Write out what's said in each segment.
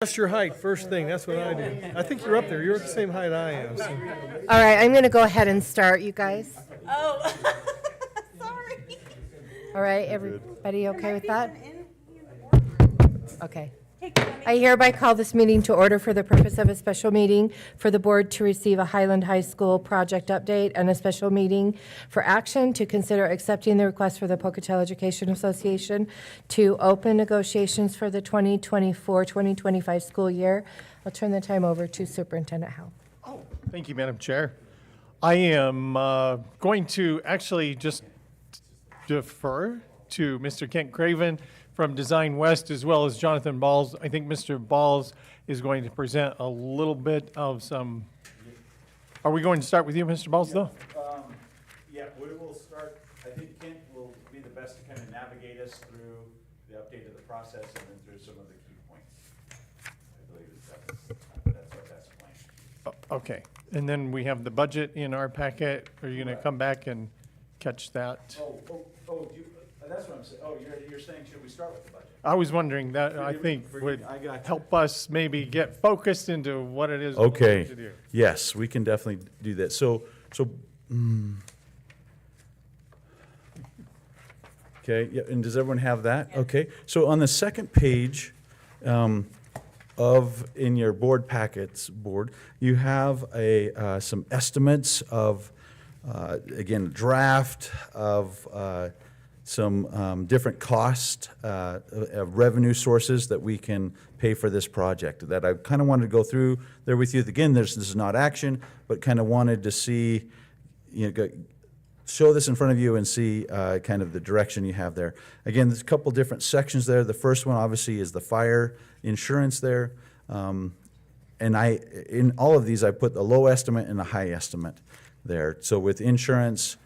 That's your height, first thing, that's what I do. I think you're up there, you're at the same height I am, so. All right, I'm going to go ahead and start, you guys. Oh, sorry. All right, everybody okay with that? Okay. I hereby call this meeting to order for the purpose of a special meeting for the board to receive a Highland High School project update and a special meeting for action to consider accepting the request for the Pocatello Education Association to open negotiations for the 2024-2025 school year. I'll turn the time over to Superintendent Howe. Thank you, Madam Chair. I am going to actually just defer to Mr. Kent Craven from Design West, as well as Jonathan Balls. I think Mr. Balls is going to present a little bit of some. Are we going to start with you, Mr. Balls, though? Yeah, we will start. I think Kent will be the best to kind of navigate us through the update of the process and then through some of the key points. I believe that's what that's planned. Okay, and then we have the budget in our packet. Are you going to come back and catch that? That's what I'm saying. Oh, you're saying, should we start with the budget? I was wondering that, I think would I got you. help us maybe get focused into what it is we're Okay. going to do. Yes, we can definitely do that. Okay, yeah, and does everyone have that? Okay, so on the second page in your board packets, you have some estimates of, again, draft of some different cost of revenue sources that we can pay for this project that I kind of wanted to go through there with you. Again, this is not action, but kind of wanted to see, show this in front of you and see kind of the direction you have there. Again, there's a couple different sections there. The first one obviously is the fire insurance there. And in all of these, I put a low estimate and a high estimate there. So with insurance,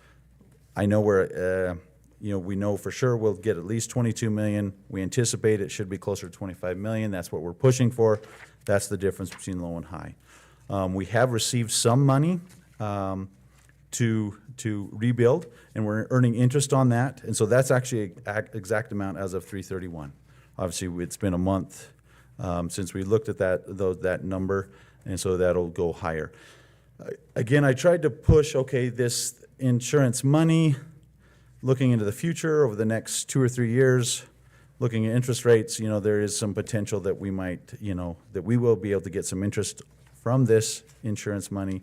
I know we know for sure we'll get at least 22 million. We anticipate it should be closer to 25 million. That's what we're pushing for. That's the difference between low and high. We have received some money to rebuild, and we're earning interest on that. And so that's actually an exact amount as of 3/31. Obviously, it's been a month since we looked at that number, and so that'll go higher. Again, I tried to push, this insurance money, looking into the future over the next 2 or 3 years, looking at interest rates, there is some potential that we might, that we will be able to get some interest from this insurance money.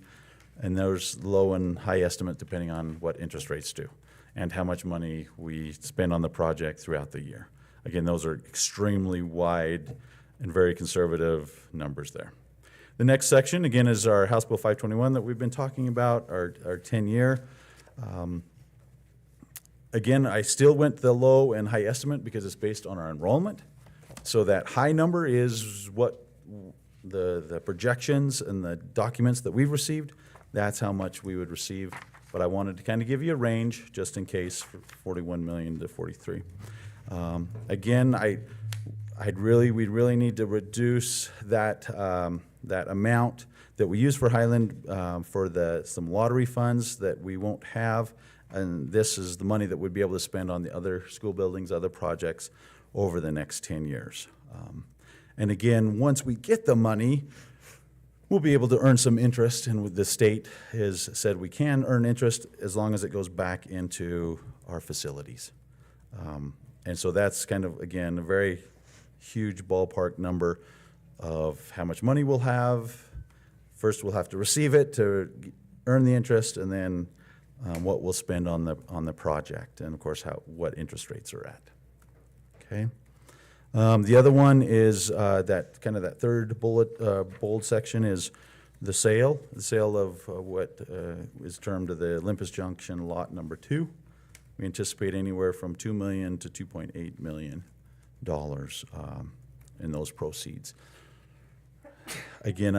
And there's low and high estimate depending on what interest rates do and how much money we spend on the project throughout the year. Again, those are extremely wide and very conservative numbers there. The next section, again, is our House Bill 521 that we've been talking about, our 10-year. Again, I still went the low and high estimate because it's based on our enrollment. So that high number is what the projections and the documents that we've received. That's how much we would receive. But I wanted to kind of give you a range just in case, for 41 million to 43. Again, we'd really need to reduce that amount that we use for Highland for some lottery funds that we won't have. And this is the money that we'd be able to spend on the other school buildings, other projects over the next 10 years. And again, once we get the money, we'll be able to earn some interest. And the state has said we can earn interest as long as it goes back into our facilities. And so that's kind of, again, a very huge ballpark number of how much money we'll have. First, we'll have to receive it to earn the interest, and then what we'll spend on the project, and of course what interest rates are at. Okay. The other one is that third bold section is the sale of what is termed the Olympus Junction lot number 2. We anticipate anywhere from $2 million to $2.8 million in those proceeds. Again,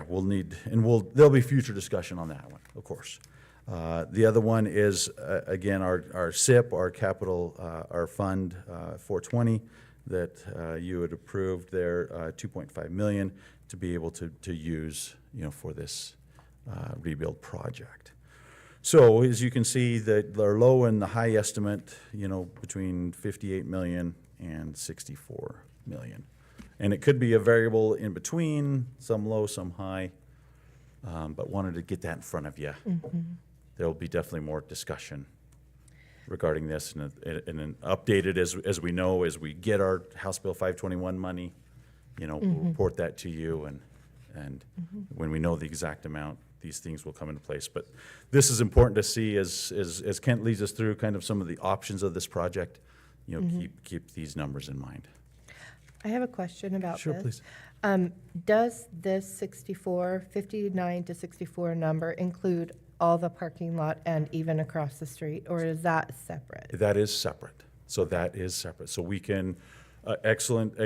we'll need, and there'll be future discussion on that one, of course. The other one is, again, our SIP, our capital, our fund 420 that you had approved there, 2.5 million to be able to use, for this rebuild project. So as you can see, our low and the high estimate, between 58 million and 64 million. And it could be a variable in between, some low, some high, but wanted to get that in front of you. There will be definitely more discussion regarding this and then updated as we know, as we get our House Bill 521 money, we'll report that to you and when we know the exact amount, these things will come into place. But this is important to see as Kent leads us through kind of some of the options of this project, keep these numbers in mind. I have a question about this. Sure, please. Does this 59 to 64 number include all the parking lot and even across the street, or is that separate? That is separate. So that is separate. So we can, excellent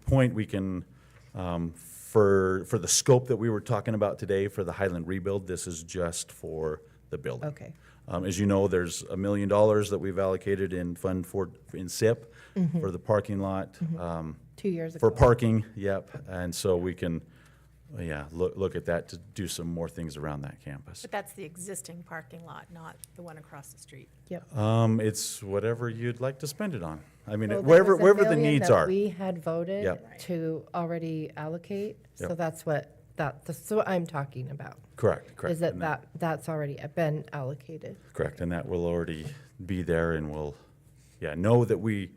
point. We can, for the scope that we were talking about today for the Highland rebuild, this is just for the building. Okay. As you know, there's $1 million that we've allocated in in SIP for the parking lot. 2 years ago. For parking, yep. And so we can, look at that to do some more things around that campus. But that's the existing parking lot, not the one across the street. Yep. It's whatever you'd like to spend it on. I mean, Well, there wherever was a wherever the million needs that are. we had voted Yep. to already allocate, so Yep. that's what I'm talking about. Correct. Is And that's already been allocated. correct, and that will already be there, and we'll, know that we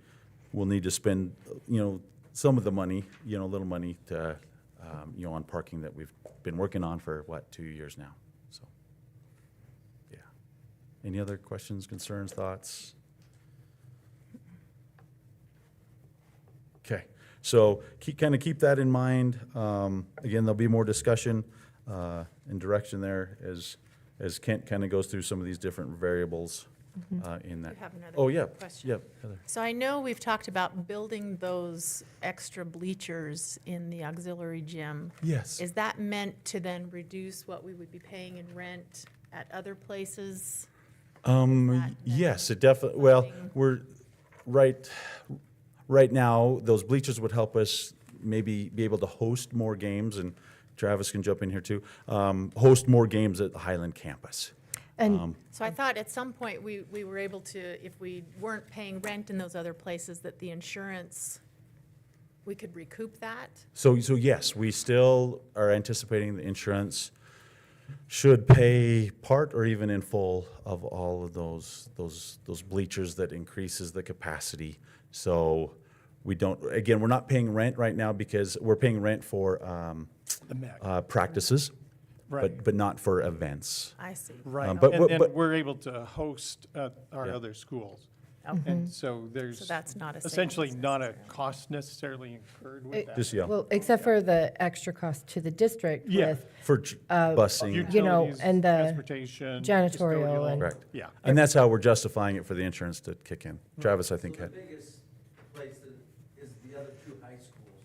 will need to spend, some of the money, a little money to, on parking that we've been working on for 2 years now. So, yeah. Any other questions, concerns, thoughts? Okay, so keep that in mind. Again, there'll be more discussion and direction there as Kent kind of goes through some of these different variables in that. I have another Oh, yeah, question. yeah, Heather. So I know we've talked about building those extra bleachers in the auxiliary gym. Yes. Is that meant to then reduce what we would be paying in rent at other places? Yes, it definitely, well, something- we're, right now, those bleachers would help us maybe be able to host more games, and Travis can jump in here too, host more games at the Highland campus. And So I thought at some point we were able to, if we weren't paying rent in those other places, that the insurance, we could recoup that? So yes, we still are anticipating the insurance should pay part or even in full of all of those bleachers that increases the capacity. So we don't, again, we're not paying rent right now because we're paying rent for The MAC. practices, Right. but not for events. I see. Right, but- and but- we're able to host at our Yeah. other schools. Okay. And so there's So that's not a savings essentially not a necessarily. cost necessarily incurred with It- that. Just, yeah, well, except for the extra cost to the district Yeah. with for busing. Utilities, and the transportation, janitorial custodial. and- Correct. Yeah. And that's how we're justifying it for the insurance to kick in. Travis, I think, So had, the biggest place that is the other two high schools.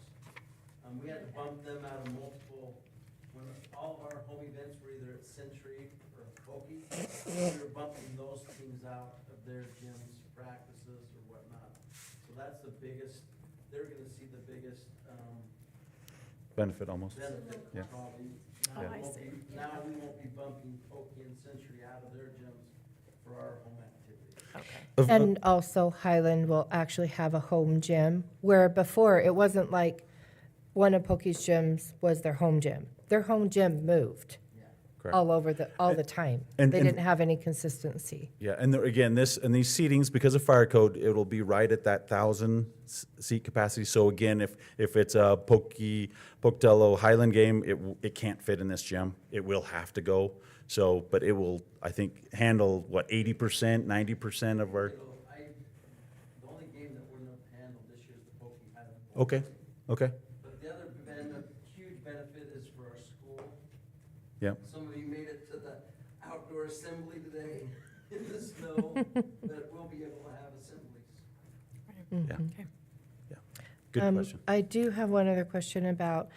We had to bump them out of multiple, when all of our home events were either at Century or Hokie, we were bumping those teams out of their gyms, practices or whatnot. So that's the biggest, they're gonna see the biggest, benefit almost. benefit Yeah. probably. Oh, Now I we won't see. be- Now we won't be bumping Hokie and Century out of their gyms for our home activities. Okay. And also Highland will actually have a home gym, where before it wasn't like one of Pokey's gyms was their home gym. Their home gym moved Correct. all the time. And- They and- didn't have any consistency. Yeah, and there, again, these seatings, because of fire code, it'll be right at that 1,000 seat capacity. So again, if it's a Pocatello Highland game, it can't fit in this gym. It will have to go. So, but it will, I think, handle, 80%, 90% of our, The only game that wouldn't have handled this year is the Hokie Highland. okay, okay, But the other huge benefit is for our school. yeah. Some of you made it to the outdoor assembly today in the snow, but we'll be able to have assemblies. Yeah. Okay. Yeah. Good question. I do have one other question about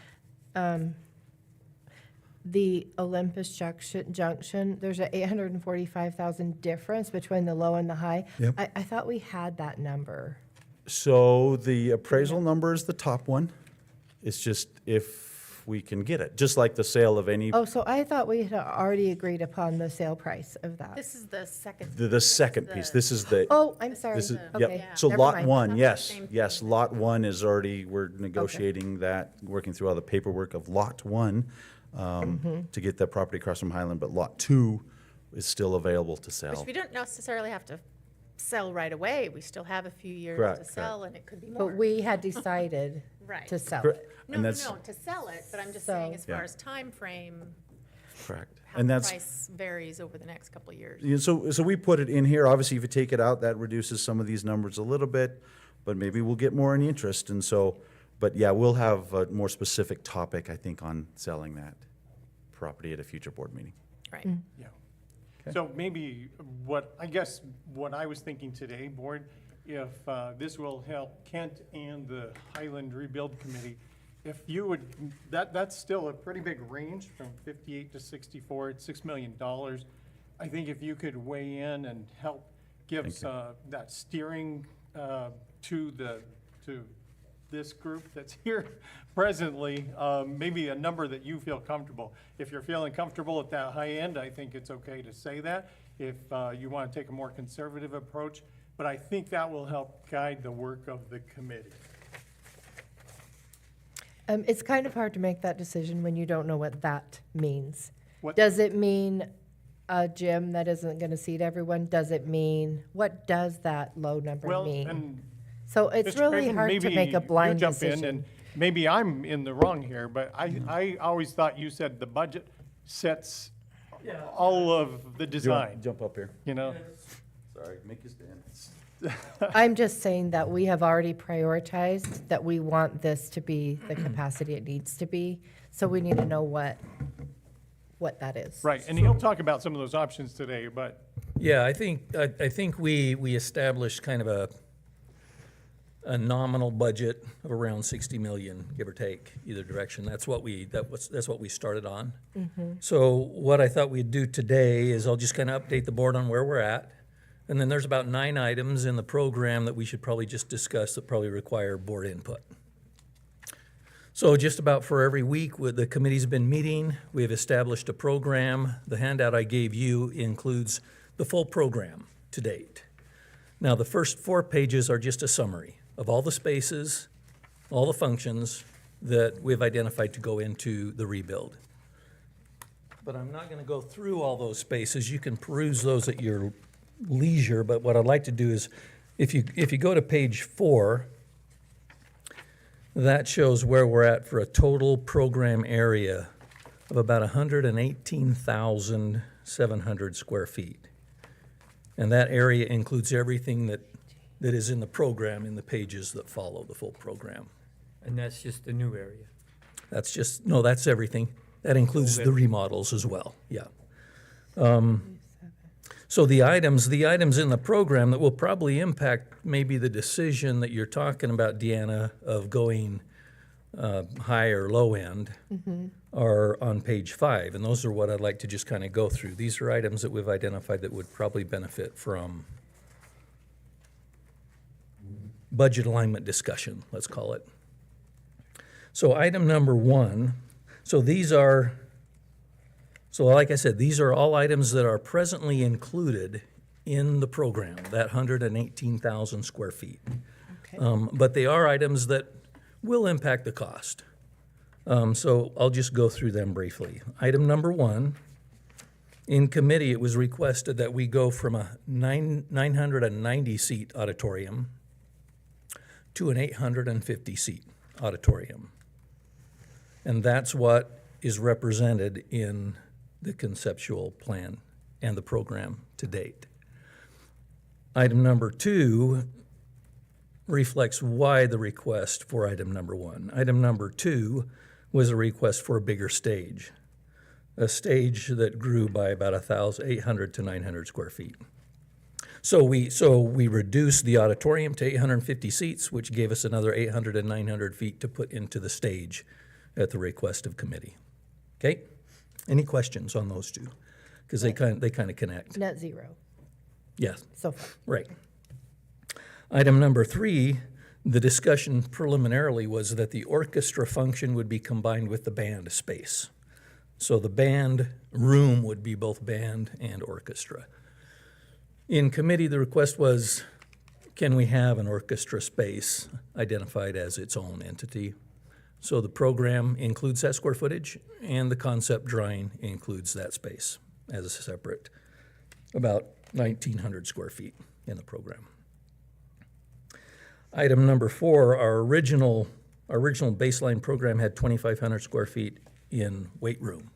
the Olympus Junction. There's a $845,000 difference between the low and the high. Yep. I thought we had that number. So the appraisal number is the top one. It's just if we can get it, just like the sale of any, Oh, so I thought we had already agreed upon the sale price of that. This is the second. the second piece. This is the, Oh, I'm sorry. this is, Okay, yep. So never lot mind. one, Not the yes, same yes, thing. lot one is already, we're negotiating that, working through all the paperwork of lot one to get that property across from Highland, but lot two is still available to Which sell. we don't necessarily have to sell right away. We still have a few years Correct, to correct. sell, and it could be more. But we had decided Right. to sell Correct. it. No, And no, that's no, to sell it, but I'm just So- saying as Yeah. far as time frame, Correct. how And the that's, price varies over the next couple of years. yeah, so we put it in here. Obviously, if you take it out, that reduces some of these numbers a little bit, but maybe we'll get more in interest. And so, but yeah, we'll have a more specific topic, I think, on selling that property at a future board meeting. Right. Yeah. So maybe what I was thinking today, board, if this will help Kent and the Highland Rebuild Committee, if you would, that's still a pretty big range from 58 to 64, it's $6 million. I think if you could weigh in and help give that steering to this group that's here presently, maybe a number that you feel comfortable. If you're feeling comfortable at that high end, I think it's okay to say that. If you want to take a more conservative approach, but I think that will help guide the work of the committee. It's kind of hard to make that decision when you don't know what that means. What- Does it mean a gym that isn't going to seat everyone? Does it mean, what does that low number Well, mean? and So it's Mr. really Craven, hard to maybe make a blind you jump in, decision. and maybe I'm in the wrong here, but I always thought you said the budget sets all of the design, Jump up here. you know? Sorry, make you stand. I'm just saying that we have already prioritized that we want this to be the capacity it needs to be. So we need to know what that is. Right, and he'll talk about some of those options today, but Yeah, I think we established kind of a nominal budget of around 60 million, give or take, either direction. That's what we started on. So what I thought we'd do today is I'll just kind of update the board on where we're at. And then there's about 9 items in the program that we should probably just discuss that probably require board input. So just about for every week, the committee's been meeting. We have established a program. The handout I gave you includes the full program to date. Now, the first 4 pages are just a summary of all the spaces, all the functions that we've identified to go into the rebuild. But I'm not going to go through all those spaces. You can peruse those at your leisure, but what I'd like to do is, if you go to page 4, that shows where we're at for a total program area of about 118,700 square feet. And that area includes everything that is in the program in the pages that follow the full program. And that's just the new area. That's everything. That includes the remodels as well, yeah. So the items in the program that will probably impact maybe the decision that you're talking about, Deanna, of going high or low end, are on page 5, and those are what I'd like to just kind of go through. These are items that we've identified that would probably benefit from budget alignment discussion, let's call it. So item number 1, like I said, these are all items that are presently included in the program, that 118,000 square feet. But they are items that will impact the cost. So I'll just go through them briefly. Item number 1, in committee, it was requested that we go from a 990-seat auditorium to an 850-seat auditorium. And that's what is represented in the conceptual plan and the program to date. Item number 2 reflects why the request for item number 1. Item number 2 was a request for a bigger stage, a stage that grew by about 800 to 900 square feet. So we reduced the auditorium to 850 seats, which gave us another 800 and 900 feet to put into the stage at the request of committee. Okay? Any questions on those two? Because they kind of connect. Net zero, Yes, so far. right. Item number 3, The discussion preliminarily was that the orchestra function would be combined with the band space. So the band room would be both band and orchestra. In committee, the request was, can we have an orchestra space identified as its own entity? So the program includes that square footage, and the concept drawing includes that space as a separate, about 1,900 square feet in the program. Item number 4, our original baseline program had 2,500 square feet in weight room.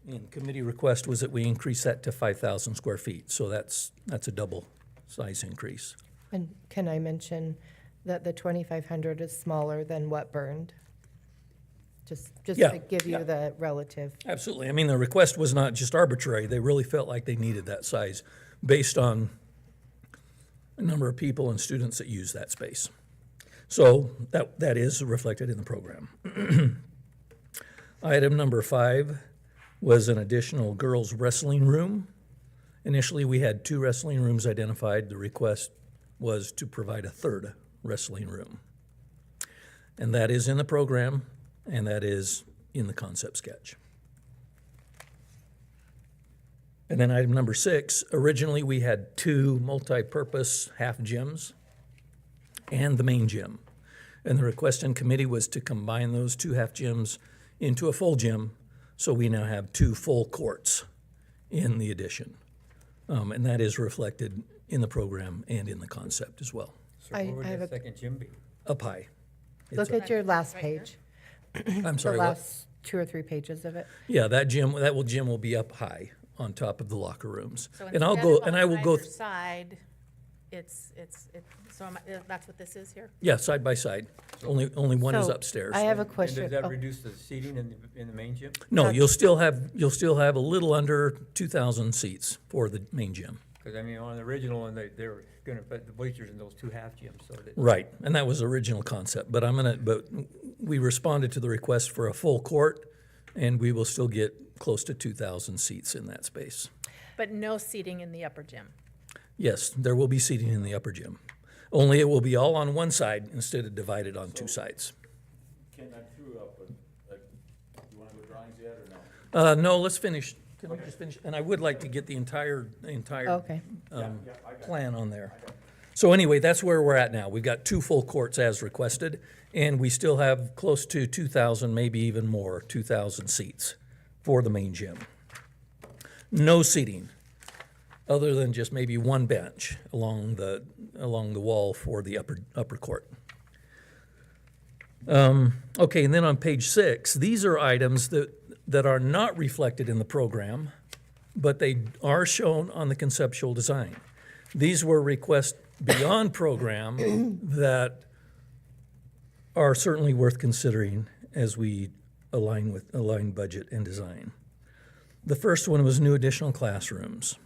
And committee request was that we increase that to 5,000 square feet, so that's a double size increase. And can I mention that the 2,500 is smaller than what burned? Just Yeah, to give you yeah. the relative. Absolutely. I mean, the request was not just arbitrary. They really felt like they needed that size based on a number of people and students that use that space. So that is reflected in the program. Item number 5 was an additional girls' wrestling room. Initially, we had 2 wrestling rooms identified. The request was to provide a 3rd wrestling room. And that is in the program, and that is in the concept sketch. And then item number 6, originally we had 2 multi-purpose half gyms and the main gym. And the request in committee was to combine those 2 half gyms into a full gym, so we now have 2 full courts in the addition. And that is reflected in the program and in the concept as well. So I where would have the a- second gym be? Up high. Look at your last page, I'm the sorry, what? last 2 or 3 pages of it. Yeah, that gym will be up high on top of the locker rooms. So And I'll instead go, of and on I will go, either side, that's what this is here? yeah, side by side. Only one is So, upstairs. I have a And question. does that Oh, reduce the seating in the main gym? No, you'll still have a little under 2,000 seats for the main gym. Because I mean, on the original one, they were gonna put the bleachers in those 2 half gyms, so that. Right, and that was the original concept, but we responded to the request for a full court, and we will still get close to 2,000 seats in that space. But no seating in the upper gym. Yes, there will be seating in the upper gym. Only it will be all on one side instead of divided on 2 sides. Ken, I threw up you want to go drawings yet or no? No, let's finish. Can we just finish? And I would like to get the entire Okay. plan on there. So anyway, that's where we're at now. We've got 2 full courts as requested, and we still have close to 2,000, maybe even more, 2,000 seats for the main gym. No seating, other than just maybe one bench along the wall for the upper court. Okay, and then on page 6, these are items that are not reflected in the program, but they are shown on the conceptual design. These were requests beyond program that are certainly worth considering as we align budget and design. The first one was new additional classrooms.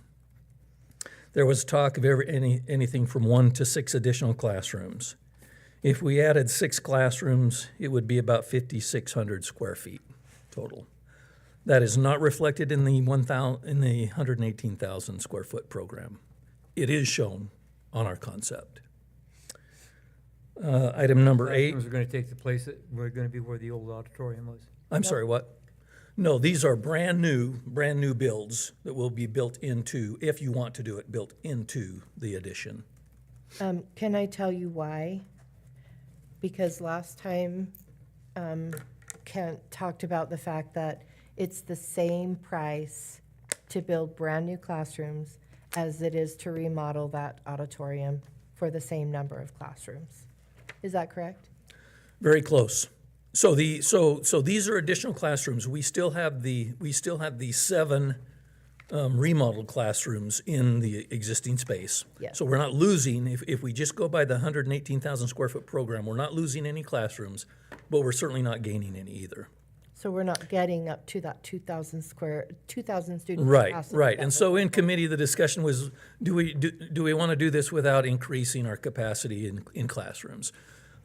There was talk of anything from 1 to 6 additional classrooms. If we added 6 classrooms, it would be about 5,600 square feet total. That is not reflected in the 118,000 square foot program. It is shown on our concept. Item number 8. Classrooms are gonna take the place that were gonna be where the old auditorium was. I'm sorry, what? No, these are brand new builds that will be built into, if you want to do it, built into the addition. Can I tell you why? Because last time, Kent talked about the fact that it's the same price to build brand-new classrooms as it is to remodel that auditorium for the same number of classrooms. Is that correct? Very close. So these are additional classrooms. We still have the 7 remodeled classrooms in the existing space. Yes. So we're not losing, if we just go by the 118,000 square foot program, we're not losing any classrooms, but we're certainly not gaining any either. So we're not getting up to that 2,000 student Right, capacity. right. that And was- so in committee, the discussion was, do we want to do this without increasing our capacity in classrooms?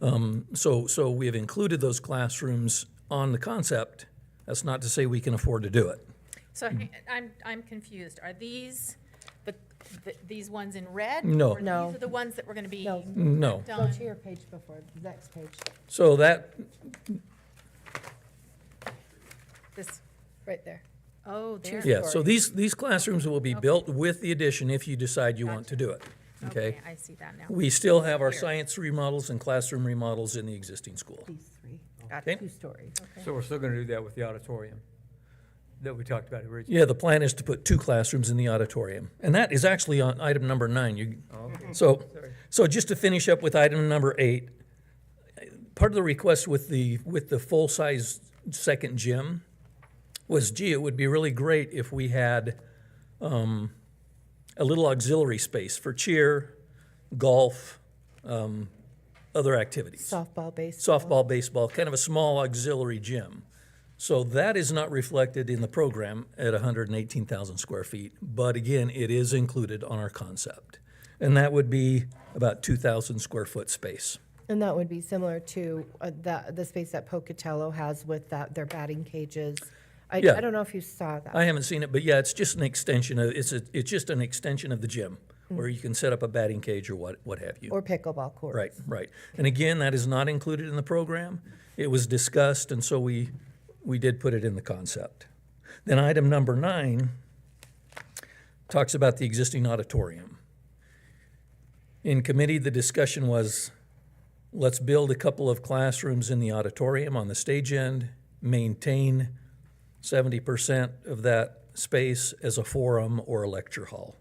So we have included those classrooms on the concept. That's not to say we can afford to do it. So I'm confused. Are these these ones in red? No. Or No. these are the ones that we're gonna be No. No. Go done? to your page before, the next page, So that, This, right there. oh, there. yeah, so these classrooms will be built with the addition if you decide you want to do it, okay? I see that now. We still have our Here. science remodels and classroom remodels in the existing school. These three, Okay? 2 stories. So we're still gonna do that with the auditorium that we talked about originally? Yeah, the plan is to put 2 classrooms in the auditorium, and that is actually on item number 9. Okay. So, Sorry. so just to finish up with item number 8, part of the request with the full-size second gym was, gee, it would be really great if we had a little auxiliary space for cheer, golf, other activities. Softball, baseball. Softball, baseball, kind of a small auxiliary gym. So that is not reflected in the program at 118,000 square feet, but again, it is included on our concept. And that would be about 2,000 square foot space. And that would be similar to the space that Pocatello has with their batting cages. I Yeah. don't know if you saw that. I haven't seen it, but yeah, it's just an extension of, it's just an extension of the gym where you can set up a batting cage or what have you. Or pickleball courts. Right, right. And again, that is not included in the program. It was discussed, and so we did put it in the concept. Then item number 9 talks about the existing auditorium. In committee, the discussion was, let's build a couple of classrooms in the auditorium on the stage end, maintain 70% of that space as a forum or a lecture hall,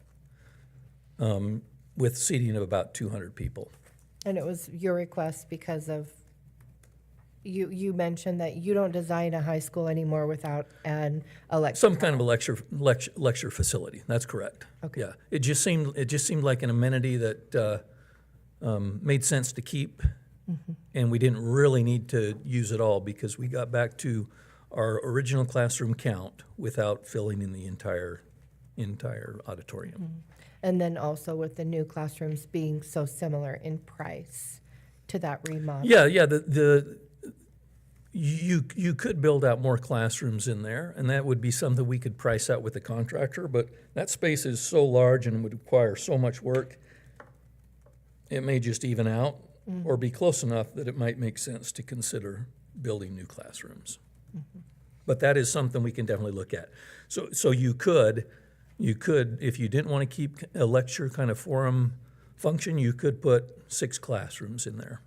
with seating of about 200 people. And it was your request because of, you mentioned that you don't design a high school anymore without an electric. Some kind of a lecture facility, that's correct. Okay. Yeah, it just seemed like an amenity that made sense to keep, and we didn't really need to use it all because we got back to our original classroom count without filling in the entire auditorium. And then also with the new classrooms being so similar in price to that remodel. Yeah, you could build out more classrooms in there, and that would be something we could price out with the contractor, but that space is so large and would require so much work, it may just even out or be close enough that it might make sense to consider building new classrooms. But that is something we can definitely look at. So you could, if you didn't want to keep a lecture kind of forum function, you could put 6 classrooms in there.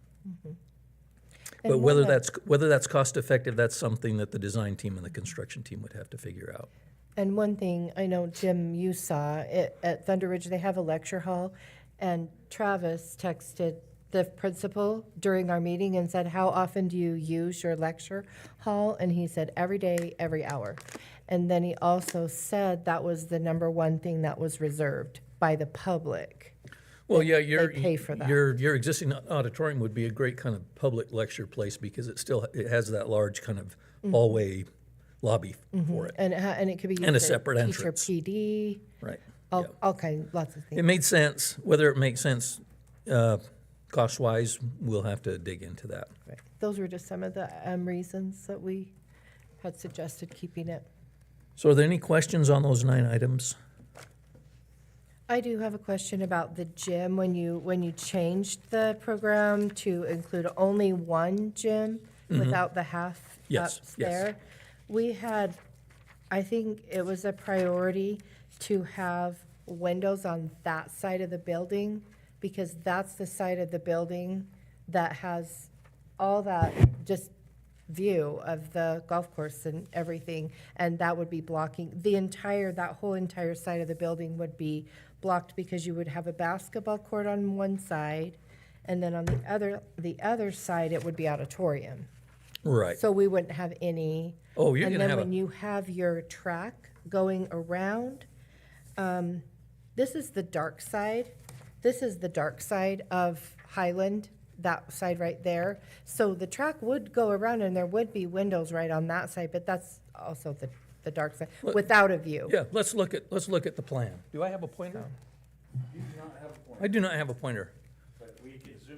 But And whether one of- whether that's cost effective, that's something that the design team and the construction team would have to figure out. And one thing, I know, Jim, you saw, at Thunder Ridge, they have a lecture hall, and Travis texted the principal during our meeting and said, how often do you use your lecture hall? And he said, every day, every hour. And then he also said that was the number one thing that was reserved by the public. Well, yeah, pay for that. your existing auditorium would be a great kind of public lecture place because it has that large kind of hallway lobby for it. And it could be used And a for separate teacher entrance. PD, Right. all kinds, lots of It things. made sense. Whether it makes sense cost-wise, we'll have to dig into that. Right. Those were just some of the reasons that we had suggested keeping it. So are there any questions on those 9 items? I do have a question about the gym. When you changed the program to include only one gym without the half Yes, ups yes. there, we had, I think it was a priority to have windows on that side of the building because that's the side of the building that has all that just view of the golf course and everything, and that would be blocking that whole entire side of the building would be blocked because you would have a basketball court on one side, and then on the other side, it would be auditorium. Right. So we wouldn't have any. Oh, you're gonna have And then a- when you have your track going around, this is the dark side. This is the dark side of Highland, that side right there. So the track would go around and there would be windows right on that side, but that's also the dark side, without a view. Yeah, let's look at the plan. Do I have a pointer? I do not have a pointer.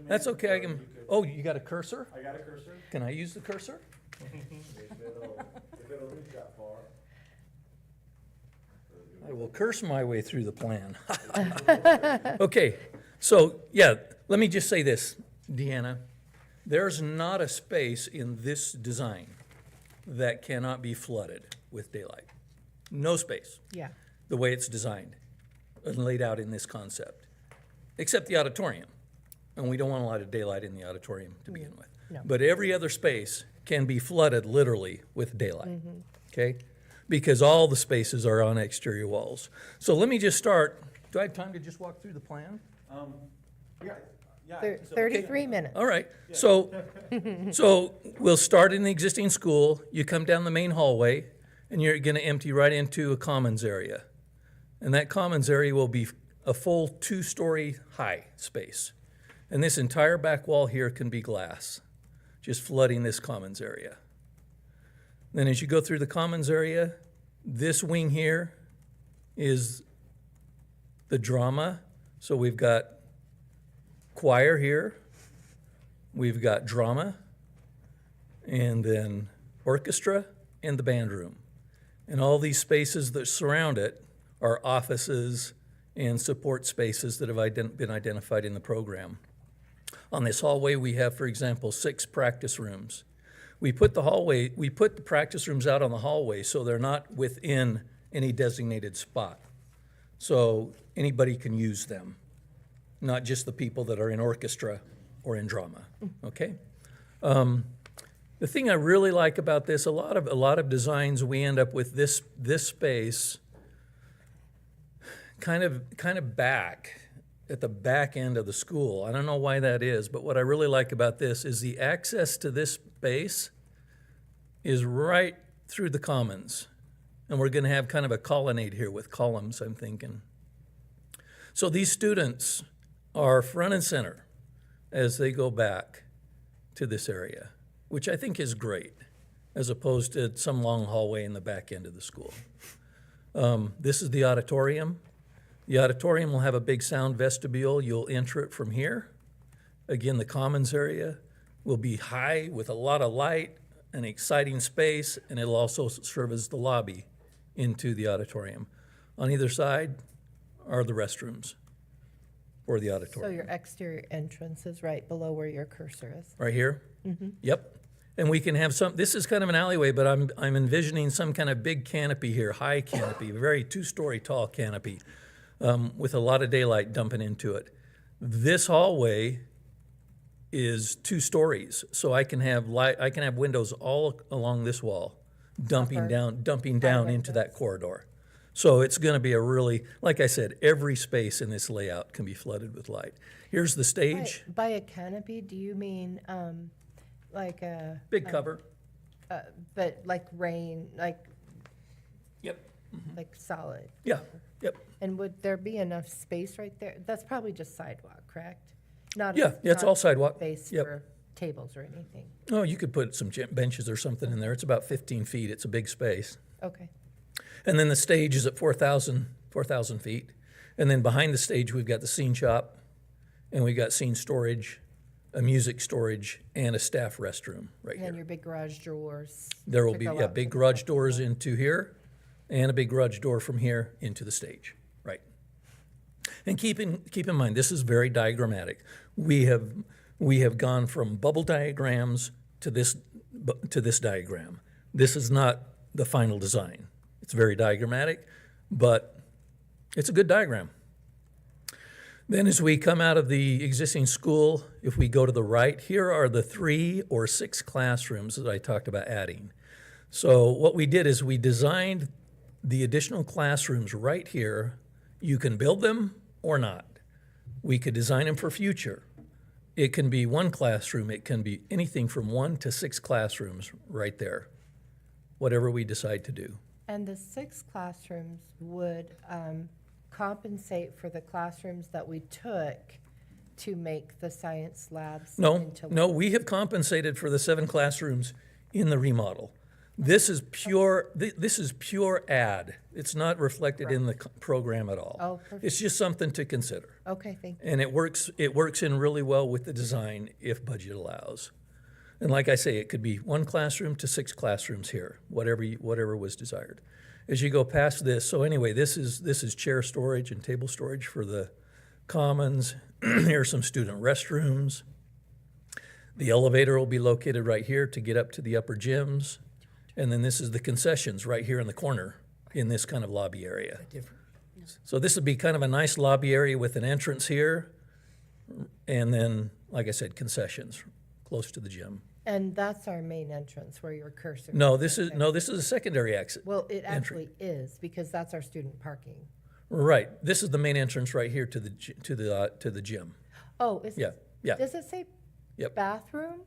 That's okay, I can, oh, you got a cursor? I got a cursor. Can I use the cursor? If it'll reach that far. I will curse my way through the plan. Okay, so, yeah, let me just say this, Deanna. There's not a space in this design that cannot be flooded with daylight. No space, Yeah. the way it's designed and laid out in this concept, except the auditorium. And we don't want a lot of daylight in the auditorium to begin with. No. But every other space can be flooded literally with daylight, okay? Because all the spaces are on exterior walls. So let me just start, do I have time to just walk through the plan? 33 minutes. All right, so, so we'll start in the existing school, you come down the main hallway, and you're gonna empty right into a commons area. And that commons area will be a full 2-story high space. And this entire back wall here can be glass, just flooding this commons area. Then as you go through the commons area, this wing here is the drama. So we've got choir here, we've got drama, and then orchestra and the band room. And all these spaces that surround it are offices and support spaces that have been identified in the program. On this hallway, we have, for example, 6 practice rooms. We put the practice rooms out on the hallway so they're not within any designated spot. So anybody can use them, not just the people that are in orchestra or in drama, okay? The thing I really like about this, a lot of designs, we end up with this space kind of back at the back end of the school. I don't know why that is, but what I really like about this is the access to this space is right through the commons. And we're gonna have kind of a colonnade here with columns, I'm thinking. So these students are front and center as they go back to this area, which I think is great, as opposed to some long hallway in the back end of the school. This is the auditorium. The auditorium will have a big sound vestibule. You'll enter it from here. Again, the commons area will be high with a lot of light, an exciting space, and it'll also serve as the lobby into the auditorium. On either side are the restrooms for the So auditorium. your exterior entrance is right below where your cursor is. Right here? Yep. And we can have this is kind of an alleyway, but I'm envisioning some kind of big canopy here, high canopy, very 2-story tall canopy, with a lot of daylight dumping into it. This hallway is 2 stories, so I can have windows all along this wall, dumping down into that corridor. So it's gonna be a really, like I said, every space in this layout can be flooded with light. Here's the stage, By a canopy, do you mean like a, big cover. but like rain, Yep. like solid? Yeah, yep. And would there be enough space right there? That's probably just sidewalk, correct? Not Yeah, it's all sidewalk. Space Yep. for tables or anything. Oh, you could put some benches or something in there. It's about 15 feet. It's a big space. Okay. And then the stage is at 4,000 feet. And then behind the stage, we've got the scene shop, and we've got scene storage, a music storage, and a staff restroom right And then here. your big garage doors. There will to be, go yeah, out big to the garage front. doors into here, and a big garage door from here into the stage, right? And keep in mind, this is very diagrammatic. We have gone from bubble diagrams to this diagram. This is not the final design. It's very diagrammatic, but it's a good diagram. Then as we come out of the existing school, if we go to the right, here are the 3 or 6 classrooms that I talked about adding. So what we did is we designed the additional classrooms right here. You can build them or not. We could design them for future. It can be 1 classroom. It can be anything from 1 to 6 classrooms right there, whatever we decide to do. And the 6 classrooms would compensate for the classrooms that we took to make the science labs No, into. no, we have compensated for the 7 classrooms in the remodel. This is pure ad. It's not reflected in the program at all. Oh, perfect. It's just something to consider. Okay, thank you. And it works in really well with the design if budget allows. And like I say, it could be 1 classroom to 6 classrooms here, whatever was desired. as you go past this, so anyway, this is chair storage and table storage for the commons. Here's some student restrooms. The elevator will be located right here to get up to the upper gyms. And then this is the concessions right here in the corner in this kind of lobby area. So this would be kind of a nice lobby area with an entrance here. And then, like I said, concessions close to the gym. And that's our main entrance where your cursor. No, this is a secondary exit. Well, it actually is, because that's our student parking. Right. This is the main entrance right here to the gym. Oh, is Yeah, it? yeah. Does it say Yep. bathroom?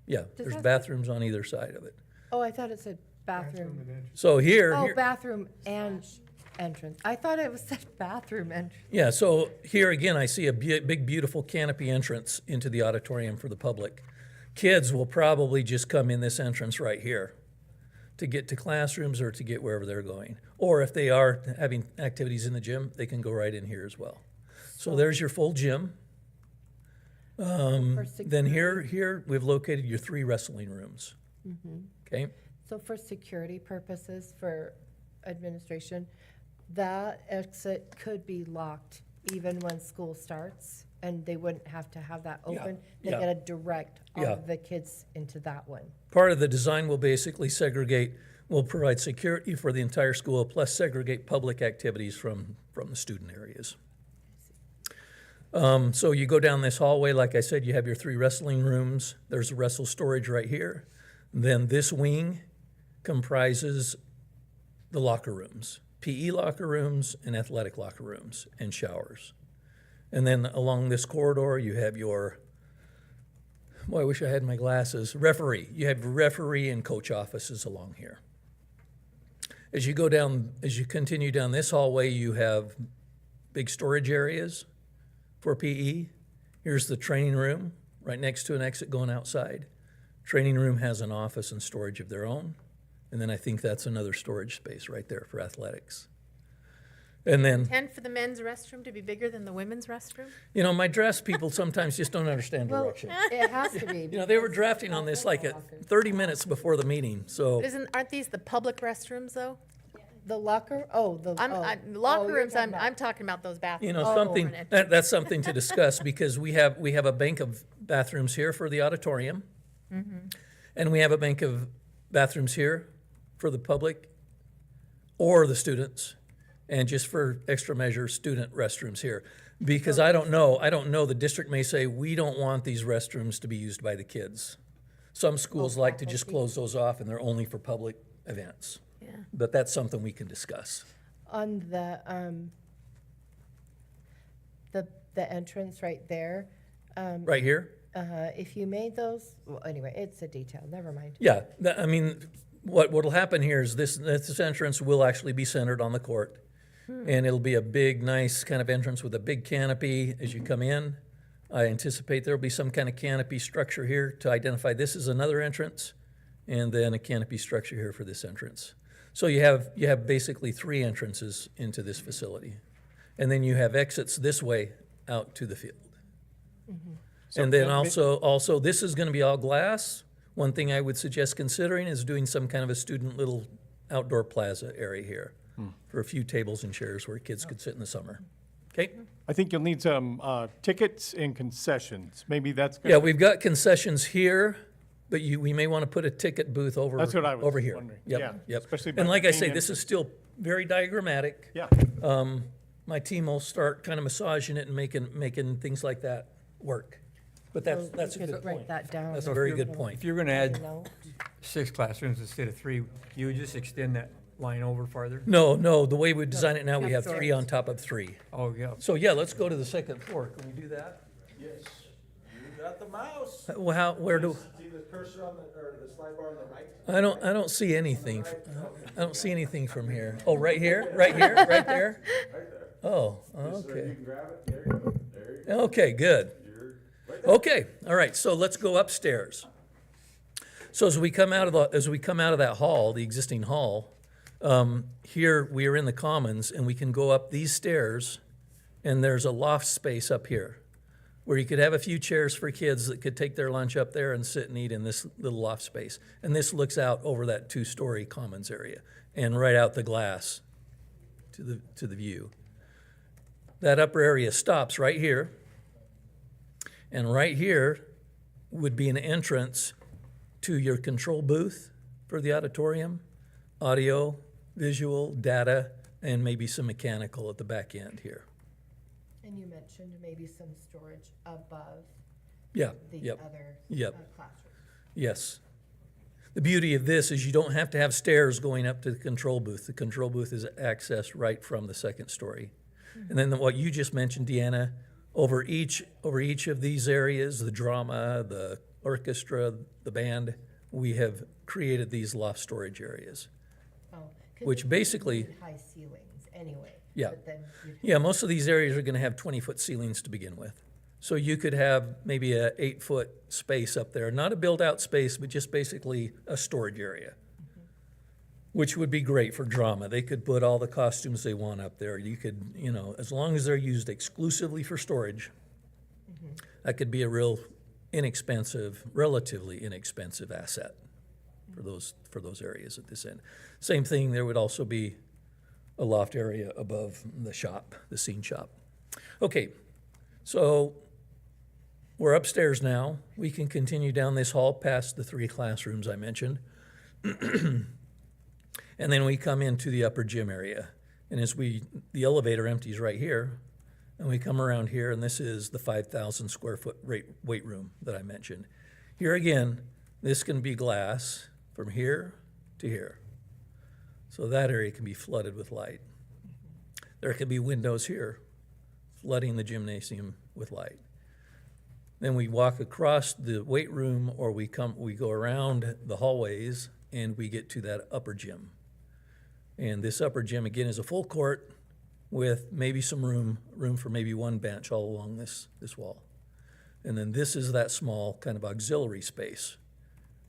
Yeah, Does there's that say- bathrooms on either side of it. Oh, I thought it said bathroom. So here, Oh, bathroom and entrance. I thought it was said bathroom entrance. yeah, so here again, I see a big, beautiful canopy entrance into the auditorium for the public. Kids will probably just come in this entrance right here to get to classrooms or to get wherever they're going. Or if they are having activities in the gym, they can go right in here as well. So there's your full gym. For Then security- here, we've located your 3 wrestling rooms. Okay? So for security purposes, for administration, that exit could be locked even when school starts, and they wouldn't have to have that Yeah, open. They yeah. get a direct all Yeah. of the kids into that one. Part of the design will basically will provide security for the entire school, plus segregate public activities from the student areas. So you go down this hallway, like I said, you have your 3 wrestling rooms. There's wrestle storage right here. Then this wing comprises the locker rooms, PE locker rooms and athletic locker rooms and showers. And then along this corridor, you have your, boy, I wish I had my glasses, referee. You have referee and coach offices along here. As you continue down this hallway, you have big storage areas for PE. Here's the training room, right next to an exit going outside. Training room has an office and storage of their own. And then I think that's another storage space right there for athletics. And then, Intend for the men's restroom to be bigger than the women's restroom? my dress people sometimes just don't understand Well, direction. it has to be. They were drafting on this like 30 minutes before the meeting, so. Aren't these the public restrooms, though? The locker, Locker you're rooms, talking I'm talking about those bathrooms. Something, that's something to discuss, because we have a bank of bathrooms here for the auditorium. And we have a bank of bathrooms here for the public or the students, and just for extra measure, student restrooms here. Because I don't know, the district may say, we don't want these restrooms to be used by the kids. Some schools like to just close those off and they're only for public events. Yeah. But that's something we can discuss. On the entrance right there, Right here? if you made those, well, anyway, it's a detail, never mind. Yeah, what'll happen here is this entrance will actually be centered on the court. And it'll be a big, nice kind of entrance with a big canopy as you come in. I anticipate there'll be some kind of canopy structure here to identify this is another entrance, and then a canopy structure here for this entrance. So you have basically 3 entrances into this facility. And then you have exits this way out to the field. And then also, this is gonna be all glass. One thing I would suggest considering is doing some kind of a student little outdoor plaza area here for a few tables and chairs where kids could sit in the summer. Okay? I think you'll need some tickets and concessions. Maybe that's good. Yeah, we've got concessions here, but we may want to put a ticket booth over That's what I was over here. wondering. Yep, Yeah, yep. especially And by like the I main say, this is still very diagrammatic. Yeah. My team will start kind of massaging it and making things like that work. But that's So a you good could point. write that down. That's a very good point. If you're gonna add No? 6 classrooms instead of 3, you would just extend that line over farther? No, the way we design it now, we have That's 3 on top of 3. Oh, yeah. So yeah, let's go to the second floor. Can we do that? Yes, you got the mouse. Where do? See the cursor on or the slide bar on the right? I don't see anything. I don't see anything from here. Oh, right here, right there. Right there. Oh, You okay. can grab it, there you go, there you go. Okay, good. You're right there. Okay, all right. So let's go upstairs. So as we come out of that hall, the existing hall, here we are in the commons, and we can go up these stairs, and there's a loft space up here where you could have a few chairs for kids that could take their lunch up there and sit and eat in this little loft space. And this looks out over that 2-story commons area. and right out the glass to the view. That upper area stops right here. And right here would be an entrance to your control booth for the auditorium, audio, visual, data, and maybe some mechanical at the back end here. And you mentioned maybe some storage above Yeah, the yep, other yep. Classrooms. Yes. The beauty of this is you don't have to have stairs going up to the control booth. The control booth is accessed right from the second story. And then what you just mentioned, Deanna, over each of these areas, the drama, the orchestra, the band, we have created these loft storage areas. Oh, 'cause Which you basically- need high ceilings anyway. Yeah. But then you'd Yeah, most of these areas are gonna have 20-foot ceilings to begin with. So you could have maybe a 8-foot space up there, not a built-out space, but just basically a storage area, which would be great for drama. They could put all the costumes they want up there. You could, as long as they're used exclusively for storage, that could be a relatively inexpensive asset for those areas at this end. Same thing, there would also be a loft area above the shop, the scene shop. Okay, so we're upstairs now. We can continue down this hall past the 3 classrooms I mentioned. And then we come into the upper gym area. And the elevator empties right here, and we come around here, and this is the 5,000 square foot weight room that I mentioned. Here again, this can be glass from here to here. So that area can be flooded with light. There could be windows here, flooding the gymnasium with light. Then we walk across the weight room, or we go around the hallways, and we get to that upper gym. And this upper gym, again, is a full court with maybe some room for maybe one bench all along this wall. And then this is that small kind of auxiliary space,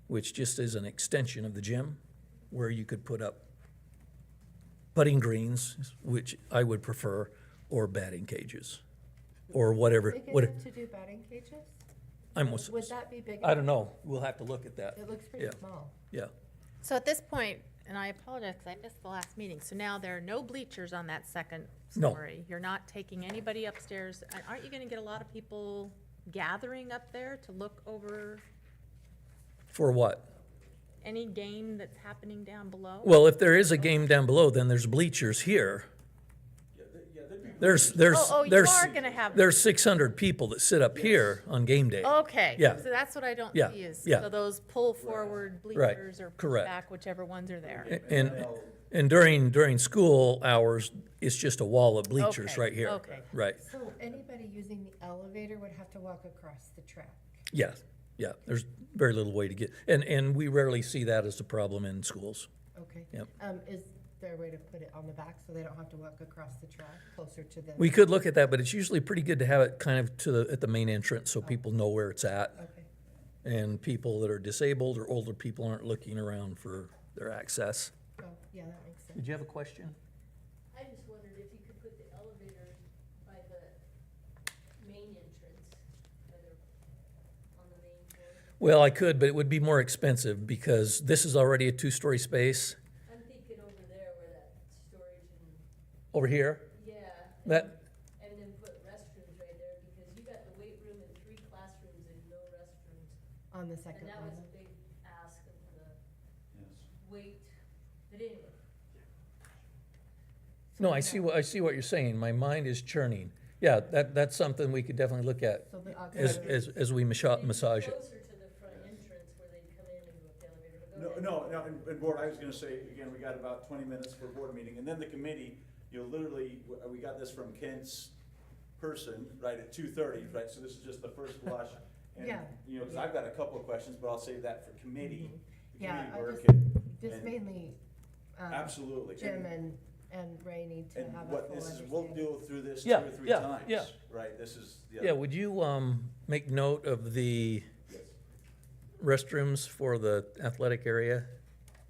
which just is an extension of the gym, where you could put up putting greens, which I would prefer, or batting cages, or whatever. Big what- enough to do batting cages? Would that be big? I don't know. We'll have to look at that. It looks pretty Yeah. small. Yeah. So at this point, and I apologize because I missed the last meeting, so now there are no bleachers on that second No. story. You're not taking anybody upstairs. And aren't you gonna get a lot of people gathering up there to look over For what? any game that's happening down below? Well, if there is a game down below, then there's bleachers here. There's Oh, you there's are gonna have. there's 600 people that sit up here on game day. Okay. Yeah. So that's what I don't Yeah, see is, yeah. so those pull forward bleachers or push correct. back, whichever ones are there. And during school hours, it's just a wall of bleachers Okay, right here. okay. Right. So anybody using the elevator would have to walk across the track? Yeah. Yeah. There's very little way to get, and we rarely see that as a problem in schools. Okay. Yep. Is there a way to put it on the back so they don't have to walk across the track closer to the? We could look at that, but it's usually pretty good to have it kind of at the main entrance so people know where it's at. Okay. And people that are disabled or older people aren't looking around for their access. Oh, yeah, that makes sense. Did you have a question? I just wondered if you could put the elevator by the main entrance, whether on the main floor. Well, I could, but it would be more expensive because this is already a 2-story space. I'm thinking over there where that storage and, Over here, yeah. that, And then put restrooms right there, because you got the weight room and 3 classrooms and no restrooms. On the And second that was level? a big ask of the weight, but anyway. no, I see what you're saying. My mind is churning. Yeah, that's something we could definitely look at So the as, auxiliary, as we massage it. Closer to the front entrance where they'd come in and go up the elevator, but go No, ahead. no, and board, I was gonna say, again, we got about 20 minutes for a board meeting, and then the committee, literally, we got this from Kent's person, right, at 2:30, right, so this is just the first blush. And, Yeah. because I've got a couple of questions, but I'll save that for committee, the Yeah, committee I work. just- just and- mainly, Absolutely. Jim and Ray need to And have a what full this is, understanding. we'll deal through this 2 Yeah, or 3 yeah, times. yeah. Right, this is, Yeah, would you, make note of the restrooms for the athletic area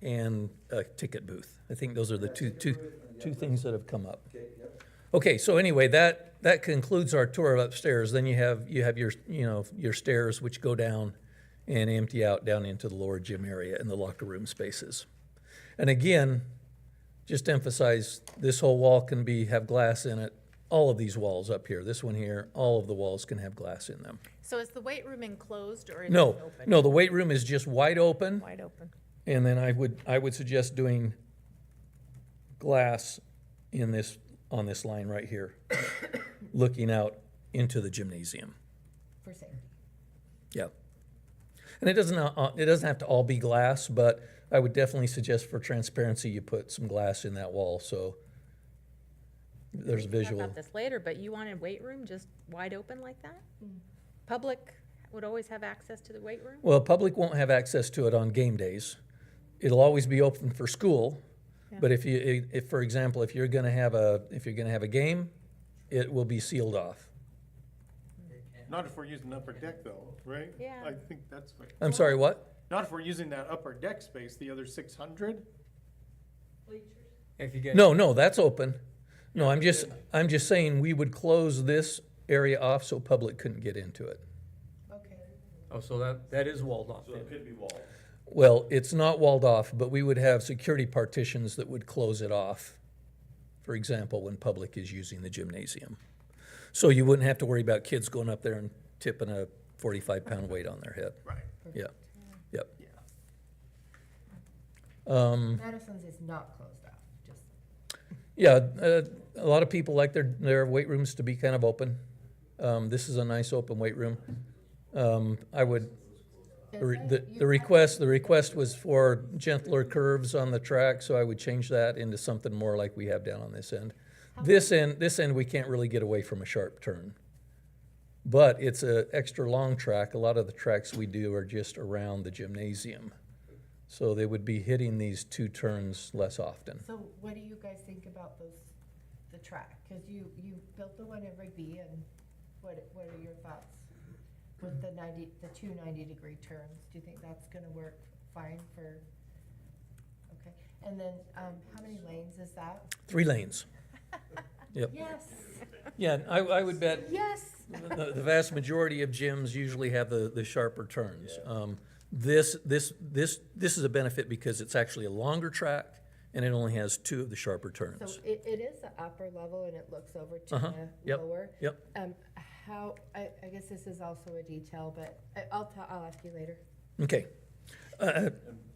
and a ticket booth? I think those are the two things that have come up. Okay, yep. Okay, so anyway, that concludes our tour of upstairs. Then you have your, your stairs which go down and empty out down into the lower gym area and the locker room spaces. And again, just to emphasize, this whole wall can have glass in it. All of these walls up here, this one here, all of the walls can have glass in them. So is the weight room enclosed or is it No, open? no, the weight room is just wide open. Wide open. And then I would suggest doing glass on this line right here, looking out into the gymnasium. For safety. Yeah. And it doesn't have to all be glass, but I would definitely suggest for transparency, you put some glass in that wall, so there's Talk visual. about this later, but you wanted weight room just wide open like that? Public would always have access to the weight room? Well, public won't have access to it on game days. It'll always be open for school, but if, for example, if you're gonna have a game, it will be sealed off. Not if we're using upper deck though, right? Yeah. I think that's right. I'm sorry, what? Not if we're using that upper deck space, the other 600? If you get. No, that's open. No, I'm just saying we would close this area off so public couldn't get into it. Okay. Oh, so that is walled off then. could be walled. Well, it's not walled off, but we would have security partitions that would close it off, for example, when public is using the gymnasium. So you wouldn't have to worry about kids going up there and tipping a 45-pound weight on their head. Right. Yeah, yep. Madison's is not closed off, just. Yeah, a lot of people like their weight rooms to be kind of open. This is a nice open weight room. I would, the request was for gentler curves on the track, so I would change that into something more like we have down on this end. This end, we can't really get away from a sharp turn. But it's a extra long track. A lot of the tracks we do are just around the gymnasium. So they would be hitting these two turns less often. So what do you guys think about the track? Because you built the one at Rigby, and what are your thoughts with the two 90-degree turns? Do you think that's gonna work fine for, okay? And then, how many lanes is that? 3 lanes. Yep. Yes, Yeah, I would bet yes. the vast majority of gyms usually have the sharper turns. This is a benefit because it's actually a longer track and it only has 2 of the sharper So turns. it is the upper level and it looks over to Uh-huh. the Yep. lower? Yep. I guess this is also a detail, but I'll ask you later. Okay.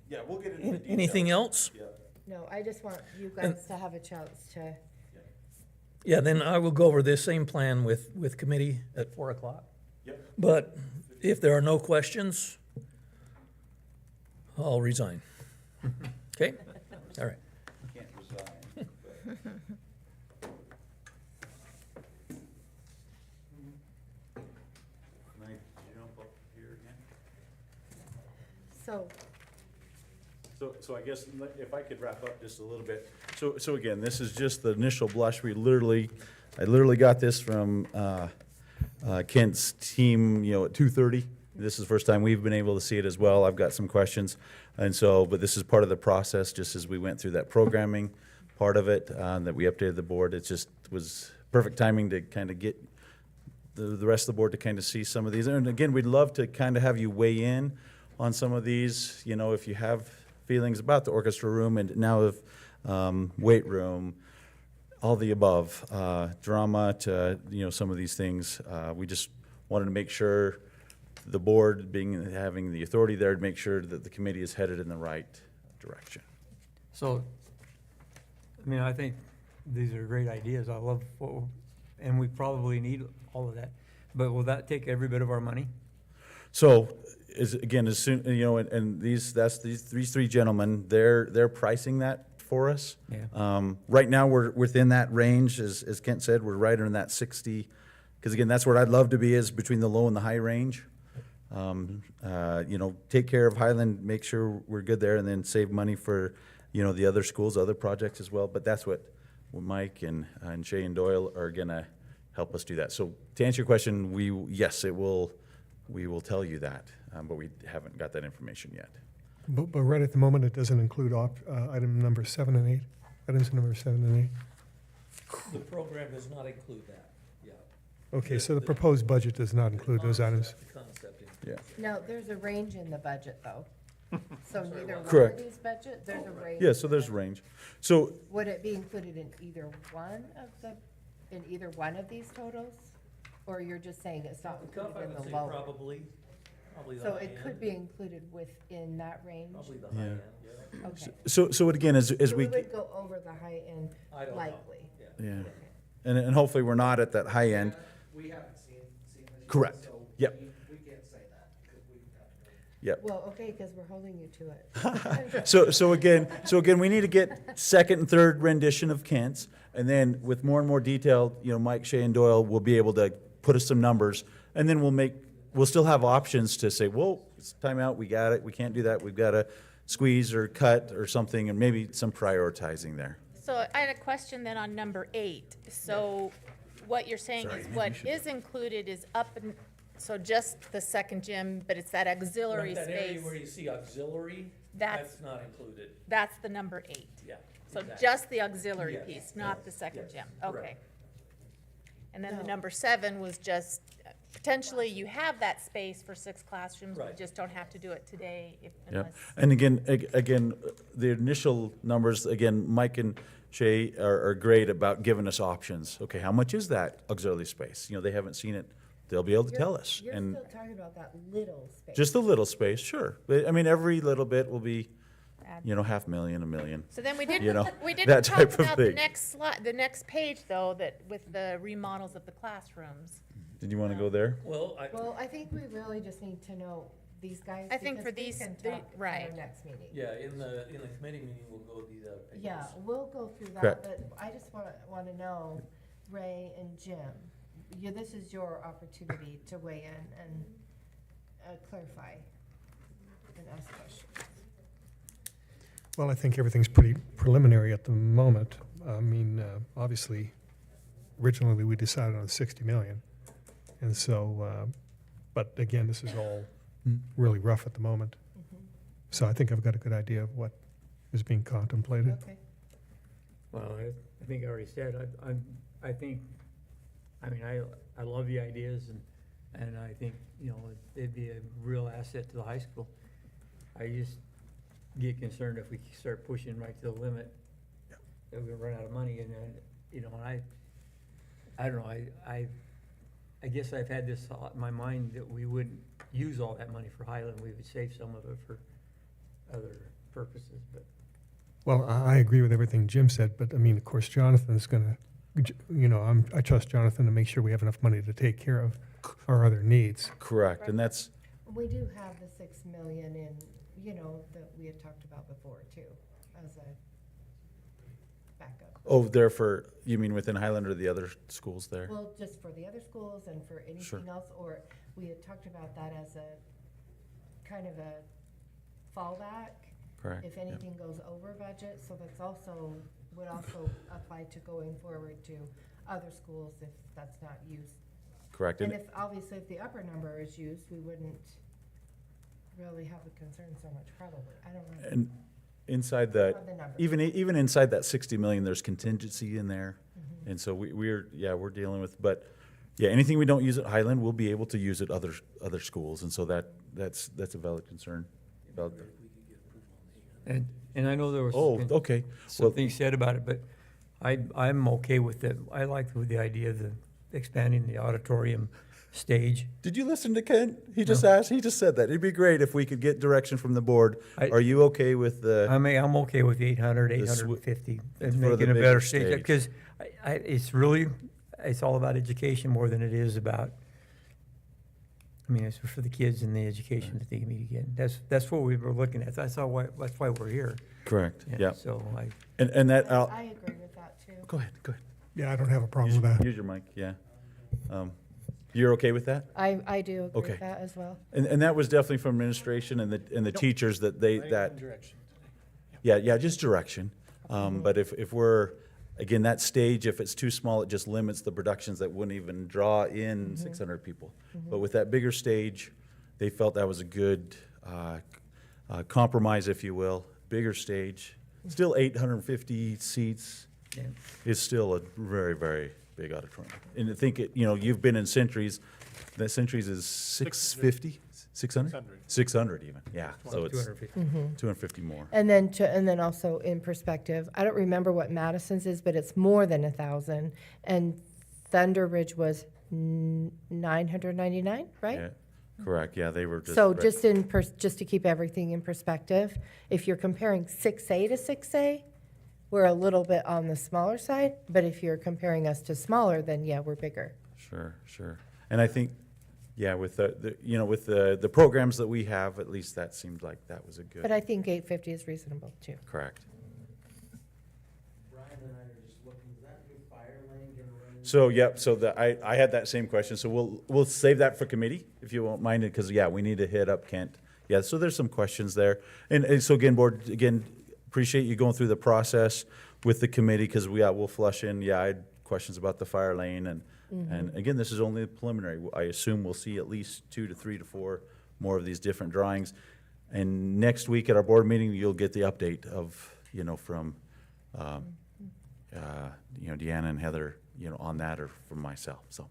Yeah, we'll get into the details. Anything else? No, I just want you guys to have a chance to. Yeah, then I will go over this same plan with committee at 4 o'clock. Yep. But if there are no questions, I'll resign. Okay? All right. Can't resign. Can I jump up here again? So, So I guess if I could wrap up just a little bit. So again, this is just the initial blush. I literally got this from Kent's team, at 2:30. This is the first time we've been able to see it as well. I've got some questions. And so, but this is part of the process, just as we went through that programming part of it, that we updated the board. It just was perfect timing to kind of get the rest of the board to kind of see some of these. And again, we'd love to kind of have you weigh in on some of these, if you have feelings about the orchestra room and now of weight room, all the above, drama to, some of these things. We just wanted to make sure the board having the authority there to make sure that the committee is headed in the right direction. So, I think these are great ideas. I love and we probably need all of that. But will that take every bit of our money? So, as soon, and these 3 gentlemen, they're pricing that for us. Yeah. Right now, we're within that range, as Kent said, we're right in that 60, because again, that's where I'd love to be, is between the low and the high range. Take care of Highland, make sure we're good there, and then save money for, the other schools, other projects as well. But that's what Mike and Shay and Doyle are gonna help us do that. So to answer your question, we will tell you that, but we haven't got that information yet. But right at the moment, it doesn't include item number 7 and 8, items number 7 and 8. The program does not include that, yeah. Okay, so the proposed budget does not include those items. The concept. Yeah. now, there's a range in the budget, though. So neither one Correct. of these budget, there's a range? Yeah, so there's range. So, Would it be included in either one of these totals? Or you're just saying it's not included in the lower? Probably the So high it could end. be included within that range? Probably the high end, yeah. Okay. so again, as So we, we would go over the high end I don't know. likely? yeah, and hopefully we're not at that high end. We haven't seen this yet, Correct. so Yep. we can't say that, because we have to. Well, okay, because we're holding you to it. So again, we need to get second and third rendition of Kent's, and then with more and more detail, Mike, Shea, and Doyle will be able to put us some numbers, and then we'll still have options to say, whoa, it's time out, we got it, we can't do that, we've got to squeeze or cut or something, and maybe some prioritizing there. So I had a question then on number 8. So what you're saying is what is included is so just the second gym, but it's that auxiliary That area space. where you see auxiliary, That's- that's not included, That's the number 8. yeah. So exactly. just the auxiliary Yes, piece, not the yes, second yes, gym. correct. Okay. And then the number 7 was just, potentially you have that space for 6 classrooms, you Right. just don't have to do it today Yep. unless. And again, the initial numbers, again, Mike and Shay are great about giving us options. Okay, how much is that auxiliary space? They haven't seen it, they'll be able to tell us. You're And still talking about that little space. just a little space, sure. But, I mean, every little bit will be, Add. $500,000, $1 million. So then we You didn't, know, we that didn't type talk of about the thing. next slide, the next page though, that with the remodels of the classrooms. Did you want to go there? Well, Well, I think we really just need to know these guys. I think because for we these can three- talk at right. our next meeting. yeah, in the committee meeting, we'll go these other pages. Yeah, we'll go through that, Correct. but I just want to know, Ray and Jim, this is your opportunity to weigh in and clarify and ask questions. Well, I think everything's pretty preliminary at the moment. I mean, obviously, originally, we decided on 60 million. And so, but again, this is all really rough at the moment. So I think I've got a good idea of what is being contemplated. Okay. Well, I think I already said, I think, I mean, I love the ideas and I think, it'd be a real asset to the high school. I just get concerned if we start pushing right to the limit, that we're gonna run out of money and then, and I don't know, I guess I've had this thought in my mind that we wouldn't use all that money for Highland, we would save some of it for other purposes, but. Well, I agree with everything Jim said, but I mean, of course, Jonathan's gonna, I trust Jonathan to make sure we have enough money to take care of our other needs. Correct, and that's, We do have the 6 million in, that we had talked about before too, as a backup. there you mean within Highland or the other schools there? Well, just for the other schools and for anything else, or we had talked about that as a kind of a fallback. Correct. If yep. anything goes over budget, so would also apply to going forward to other schools if that's not used. Correct, And obviously, if the upper number is used, we wouldn't really have a concern so much, probably. I don't know. and inside that, Of the numbers. even inside that 60 million, there's contingency in there. Mm-hmm. And so we're dealing with, but, yeah, anything we don't use at Highland, we'll be able to use at other schools, and so that's a valid concern. And I know there was. Oh, okay. Well, Something said about it, but I'm okay with it. I like the idea of expanding the auditorium stage. did you listen to Ken? He just asked, he just said that. It'd be great if we could get direction from the board. Are you okay with the, I'm okay with 800, The sw- 850, and for the making a bigger better stage. stage. Because it's all about education more than it is about, it's for the kids and the education that they can meet again. That's what we were looking at. That's why we're here. correct, yeah. So And that, I agree with that too. go ahead. Yeah, I don't have a problem with that. Use your mic, yeah. You're okay with that? I do agree Okay. with that as well. And that was definitely from administration and the teachers that Direction. yeah, just direction. But if we're, again, that stage, if it's too small, it just limits the productions that wouldn't even draw in 600 people. But with that bigger stage, they felt that was a good compromise, if you will. Bigger stage, still 850 seats Yeah. is still a very, very big auditorium. And I think, you've been in Centuries, that Centuries is 650? 600? 600. 600 even, yeah. So it's 250. 250 more. And then also in perspective, I don't remember what Madison's is, but it's more than 1,000. And Thunder Ridge was 999, right? Yeah, correct, yeah, they were just. So right. just to keep everything in perspective, if you're comparing 6A to 6A, we're a little bit on the smaller side, but if you're comparing us to smaller, then yeah, we're bigger. Sure, sure. And I think, yeah, with with the programs that we have, at least that seemed like that was a But good, I think 850 is reasonable too. correct. Brian and I are just looking, is that new fire lane gonna run into? So, yep, so I had that same question, so we'll save that for committee, if you won't mind it, because, yeah, we need to hit up Kent. Yeah, so there's some questions there. And so again, board, again, appreciate you going through the process with the committee, because we'll flush in, I had questions about the fire lane, and again, this is only preliminary. I assume we'll see at least 2 to 3 to 4 more of these different drawings. And next week at our board meeting, you'll get the update of, from, Deanna and Heather, on that, or from myself, so.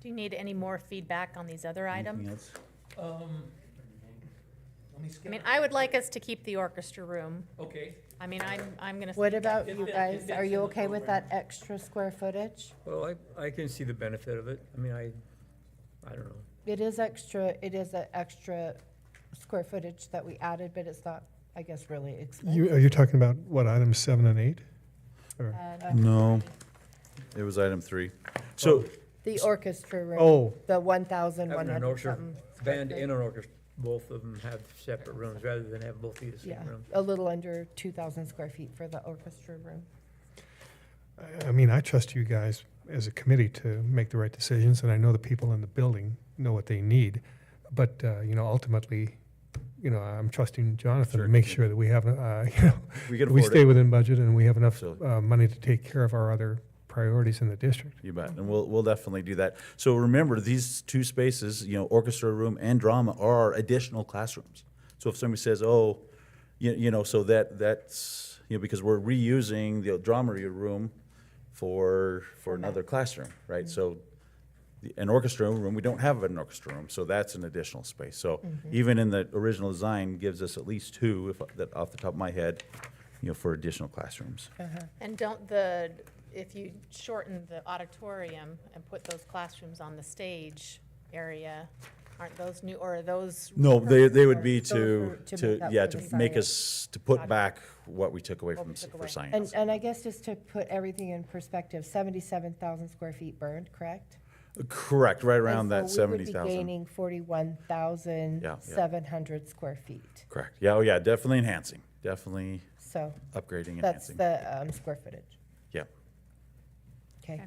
Do you need any more feedback on these other Anything items? else? I mean, I would like us to keep the orchestra room. Okay. I mean, I'm gonna. What about It you fits- guys? it fits Are in you the okay with program. that extra square footage? Well, I can see the benefit of it. I mean, I don't know. It is an extra square footage that we added, but it's not, I guess, really expensive. Are you talking about what, items 7 and 8? Or, No, it was item 3. So, The orchestra room. Oh. The Having 1,100 an orchestra, something. band and an orchestra, both of them have separate rooms, rather than have both be the Yeah, same room. a little under 2,000 square feet for the orchestra room. I mean, I trust you guys as a committee to make the right decisions, and I know the people in the building know what they need. But, ultimately, I'm trusting Jonathan to make sure that we have, we can we afford stay it. within budget and we have enough Absolutely. money to take care of our other priorities in the district. You bet, and we'll definitely do that. So remember, these 2 spaces, orchestra room and drama, are additional classrooms. So if somebody says, so that's, because we're reusing the drama room for another classroom, right? So an orchestra room, we don't have an orchestra room, so that's an additional space. So even in the original design, gives us at least 2, that off the top of my head, for additional classrooms. And if you shorten the auditorium and put those classrooms on the stage area, aren't those new, or are those? No, they would be Those were to make up for the to make science. us, to put back what we took away What from, we took for away. science. And I guess just to put everything in perspective, 77,000 square feet burned, correct? Correct, right around And that so we would be 70,000. gaining 41,700 square feet. Correct, yeah, definitely enhancing, definitely So upgrading, that's enhancing. the square footage. Yeah. Okay. Okay.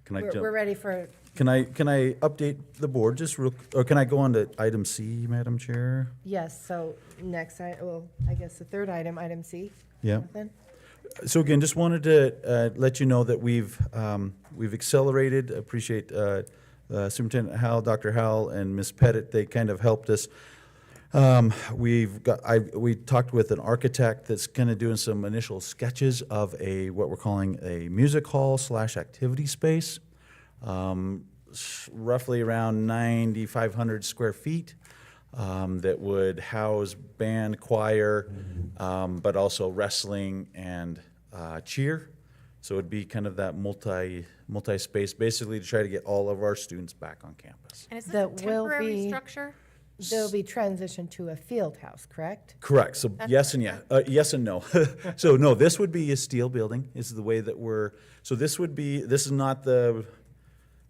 Can I We're jump, ready for, can I update the board just real, or can I go on to item C, Madam Chair? yes, so next, I guess the third item, item C. Yeah. Jonathan? So again, just wanted to let you know that we've accelerated, appreciate Superintendent Howell, Dr. Howell, and Ms. Pettit, they kind of helped us. We talked with an architect that's kind of doing some initial sketches of what we're calling a music hall / activity space, roughly around 9,500 square feet. That would house band, choir, but also wrestling and cheer. So it'd be kind of that multi-space, basically to try to get all of our students back on campus. And is this a That will temporary be- structure? There'll be transition to a field house, correct? Correct. So yes and yes and no. So no, this would be a steel building. Is the way that this is not the,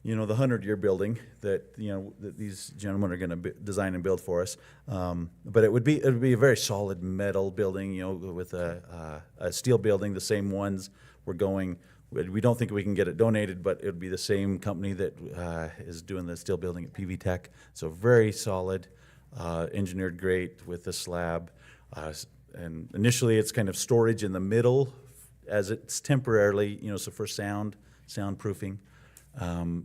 the 100-year building that, that these gentlemen are going to design and build for us. But it would be a very solid metal building, with a steel building, the same ones we're going. We don't think we can get it donated, but it would be the same company that is doing the steel building at PV Tech. So very solid, engineered great with the slab. And initially, it's kind of storage in the middle, as it's temporarily, so for soundproofing.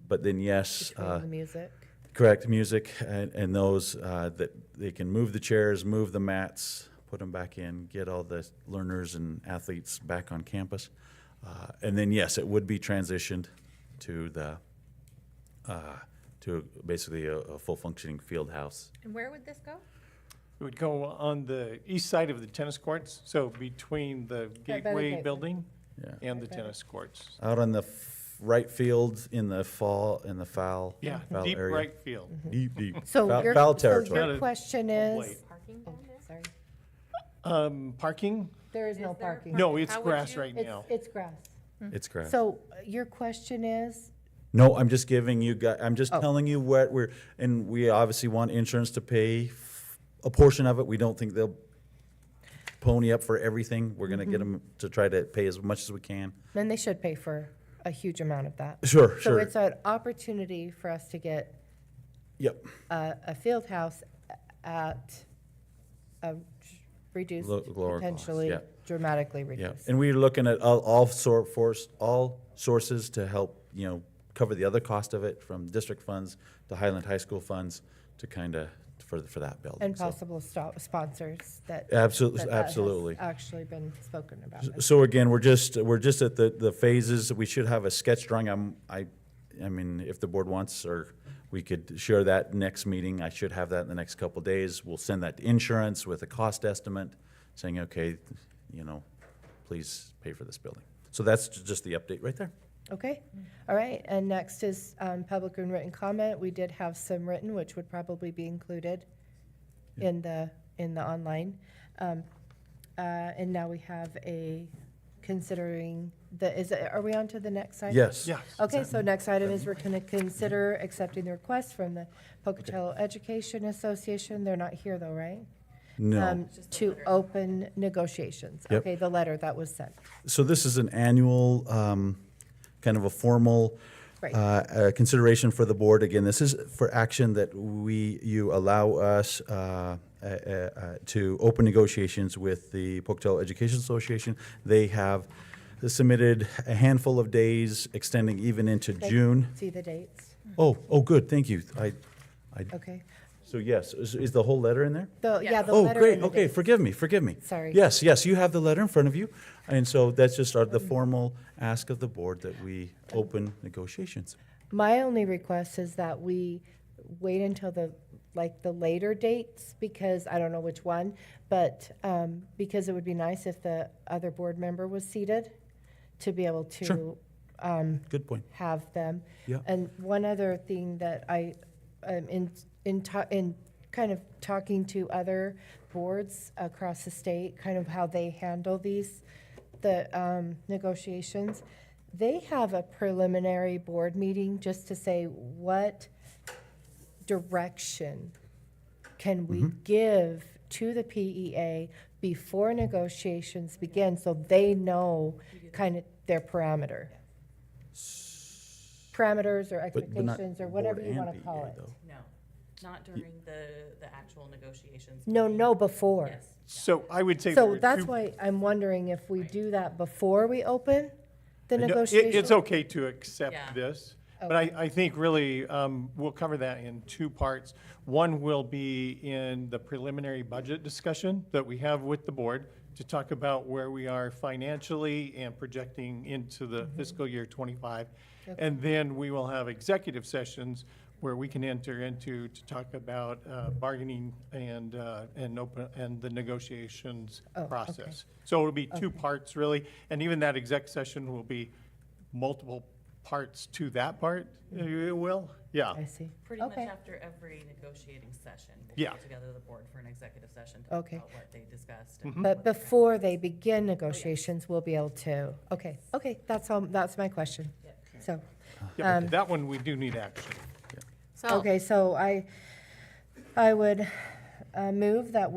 But then yes, Between the music. correct, music and those that they can move the chairs, move the mats, put them back in, get all the learners and athletes back on campus. And then yes, it would be transitioned to the to basically a full functioning field house. And where would this go? It would go on the east side of the tennis courts, so between the Right by the Gateway gateway. building Yeah. and the tennis courts. Out on the right field in the foul Yeah, foul deep area. right field. Deep, deep. So Foul- your, foul so territory. your question Wait. is, Parking down there? sorry, Parking? there is no parking. No, it's How would grass you- right now. It's grass. It's grass. So your question is, No, I'm just giving you guys, I'm just Oh. telling you what we're, and we obviously want insurance to pay a portion of it. We don't think they'll pony up for everything. We're gonna get them to try to pay as much as we can. then they should pay for a huge amount of that. Sure, So sure. it's an opportunity for us to get Yep. a field house at a reduced, Lower cost, potentially yeah. dramatically Yeah, reduced. and we're looking at all sources to help, cover the other cost of it, from district funds to Highland High School funds to kind of, for that building. And So- possible sponsors that. Absolutely, that has absolutely. Actually been spoken about. So again, we're just at the phases. We should have a sketch drawing. I mean, if the board wants, or we could share that next meeting. I should have that in the next couple of days. We'll send that to insurance with a cost estimate, saying, okay, please pay for this building. So that's just the update right there. Okay, all right, and next is public and written comment. We did have some written, which would probably be included in the online. And now we have are we on to the next item? Yes. Yeah. Okay, so next item is we're going to consider accepting the request from the Pocatello Education Association. They're not here though, right? No. To open negotiations. Yep. Okay, the letter that was sent. So this is an annual, kind of a formal Right. consideration for the board. Again, this is for action that you allow us to open negotiations with the Pocatello Education Association. They have submitted a handful of days, extending even into Okay, June. See the dates? Oh, good, thank you. Okay. So yes, is the whole letter in there? Yeah, the Oh, letter great, and the okay, dates. forgive me. Sorry. Yes, you have the letter in front of you. And so that's just the formal ask of the board that we open negotiations. My only request is that we wait until the later dates, because I don't know which one, but because it would be nice if the other board member was seated to be able to Sure. Good point. have them. Yeah. And one other thing that in kind of talking to other boards across the state, kind of how they handle the negotiations, they have a preliminary board meeting just to say what direction can we give to the PEA before negotiations begin, so they know kind of their parameters or But not expectations, or whatever board you and want to call PEA, it. though. No, not during the actual negotiations. No, before. Yes. So I would say. there So are that's two- why I'm wondering if we do that before we open the No, negotiation? It's okay to accept Yeah. this, but I think really, we'll cover that in two parts. One will be in the preliminary budget discussion that we have with the board to talk about where we are financially and projecting into the fiscal year '25. And then we will have executive sessions where we can enter into to talk about bargaining and the negotiations Oh, okay. process. So it'll be two parts, really, and even that exec session will be multiple parts to that part, it will, yeah. I see. Pretty much Okay. after every negotiating session, we'll Yeah. get together the board for an executive session to talk Okay. about what they discussed. Mm-hmm. and But what they're- before they begin negotiations, we'll be able to, okay, that's all, that's my question. So, Yeah, but that one, we do need action. So, okay, so I would move that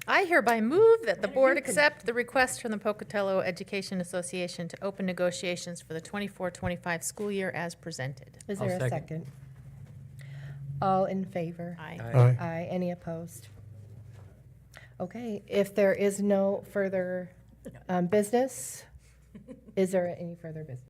I hereby move that the board accept the request from the Pocatello Education Association to open negotiations for the 24-25 school year as presented. is I'll there a second. second? All in favor? Aye. Aye. Aye, any opposed? Okay, if there is no further business, is there any further business?